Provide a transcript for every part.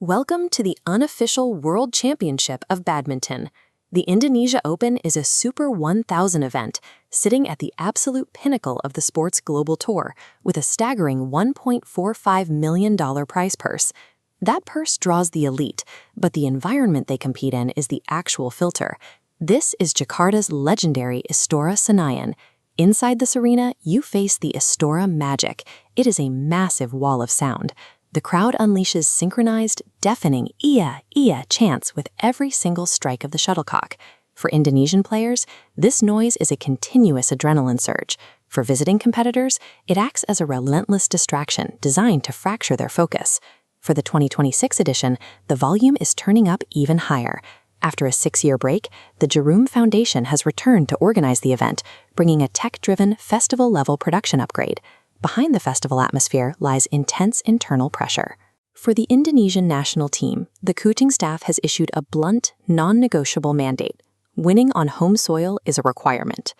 Welcome to the unofficial World Championship of Badminton. The Indonesia Open is a Super 1000 event, sitting at the absolute pinnacle of the sport's global tour, with a staggering $1.45 million prize purse. That purse draws the elite, but the environment they compete in is the actual filter. This is Jakarta's legendary Istora Senayan. Inside this arena, you face the Istora magic. It is a massive wall of sound. The crowd unleashes synchronized, deafening "iya, iya" chants with every single strike of the shuttlecock. For Indonesian players, this noise is a continuous adrenaline surge. For visiting competitors, it acts as a relentless distraction designed to fracture their focus. For the 2026 edition, the volume is turning up even higher. After a 6-year break, the Jarum Foundation has returned to organize the event, bringing a tech-driven, festival-level production upgrade. Behind the festival atmosphere lies intense internal pressure. For the Indonesian national team, the coaching staff has issued a blunt, non-negotiable mandate. Winning on home soil is a requirement.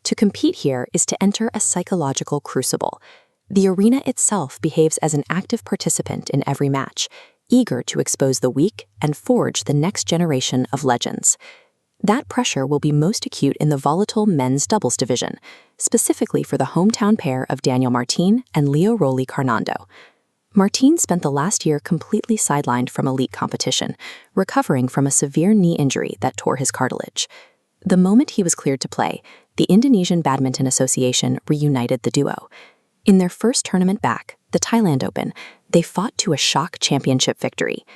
To compete here is to enter a psychological crucible. The arena itself behaves as an active participant in every match, eager to expose the weak and forge the next generation of legends. That pressure will be most acute in the volatile men's doubles division, specifically for the hometown pair of Daniel Martin and Leo Rolly Carnando. Martin spent the last year completely sidelined from elite competition, recovering from a severe knee injury that tore his cartilage. The moment he was cleared to play, the Indonesian Badminton Association reunited the duo. In their first tournament back, the Thailand Open, they fought to a shock championship victory.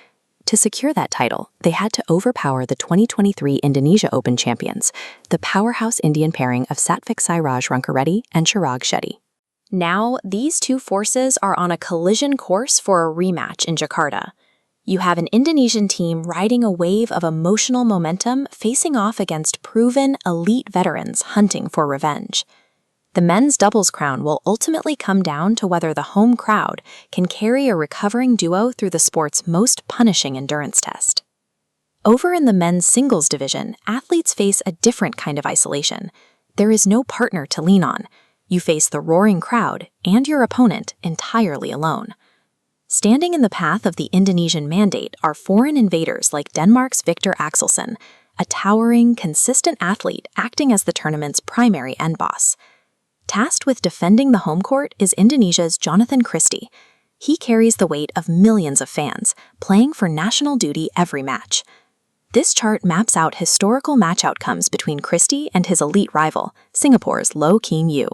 To secure that title, they had to overpower the 2023 Indonesia Open champions, the powerhouse Indian pairing of Satvik Sairaj Rankireddy and Chirag Shetty. Now, these two forces are on a collision course for a rematch in Jakarta. You have an Indonesian team riding a wave of emotional momentum facing off against proven, elite veterans hunting for revenge. The men's doubles crown will ultimately come down to whether the home crowd can carry a recovering duo through the sport's most punishing endurance test. Over in the men's singles division, athletes face a different kind of isolation. There is no partner to lean on. You face the roaring crowd and your opponent entirely alone. Standing in the path of the Indonesian mandate are foreign invaders like Denmark's Victor Axelsen, a towering, consistent athlete acting as the tournament's primary end boss. Tasked with defending the home court is Indonesia's Jonathan Christie. He carries the weight of millions of fans, playing for national duty every match. This chart maps out historical match outcomes between Christie and his elite rival, Singapore's Loh Keen Yew.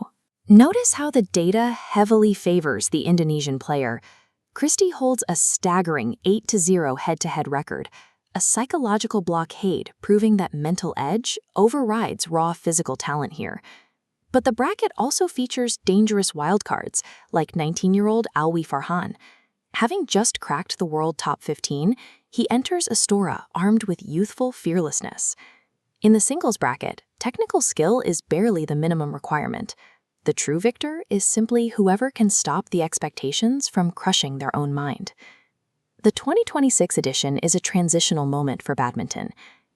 Notice how the data heavily favors the Indonesian player. Christie holds a staggering 8-0 head-to-head record, a psychological blockade proving that mental edge overrides raw physical talent here. But the bracket also features dangerous wildcards, like 19-year-old Alwi Farhan. Having just cracked the world top 15, he enters Istora armed with youthful fearlessness. In the singles bracket, technical skill is barely the minimum requirement. The true victor is simply whoever can stop the expectations from crushing their own mind. The 2026 edition is a transitional moment for badminton.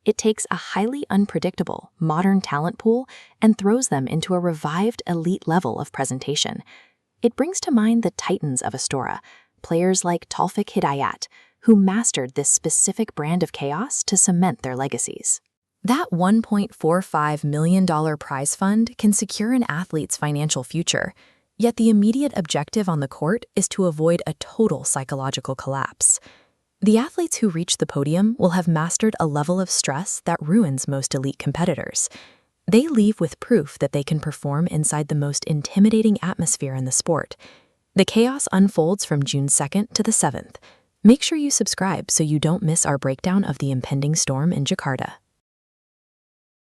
It takes a highly unpredictable, modern talent pool and throws them into a revived elite level of presentation. It brings to mind the titans of Istora, players like Taufik Hidayat, who mastered this specific brand of chaos to cement their legacies. That $1.45 million prize fund can secure an athlete's financial future, yet the immediate objective on the court is to avoid a total psychological collapse. The athletes who reach the podium will have mastered a level of stress that ruins most elite competitors. They leave with proof that they can perform inside the most intimidating atmosphere in the sport. The chaos unfolds from June 2nd to the 7th. Make sure you subscribe so you don't miss our breakdown of the impending storm in Jakarta.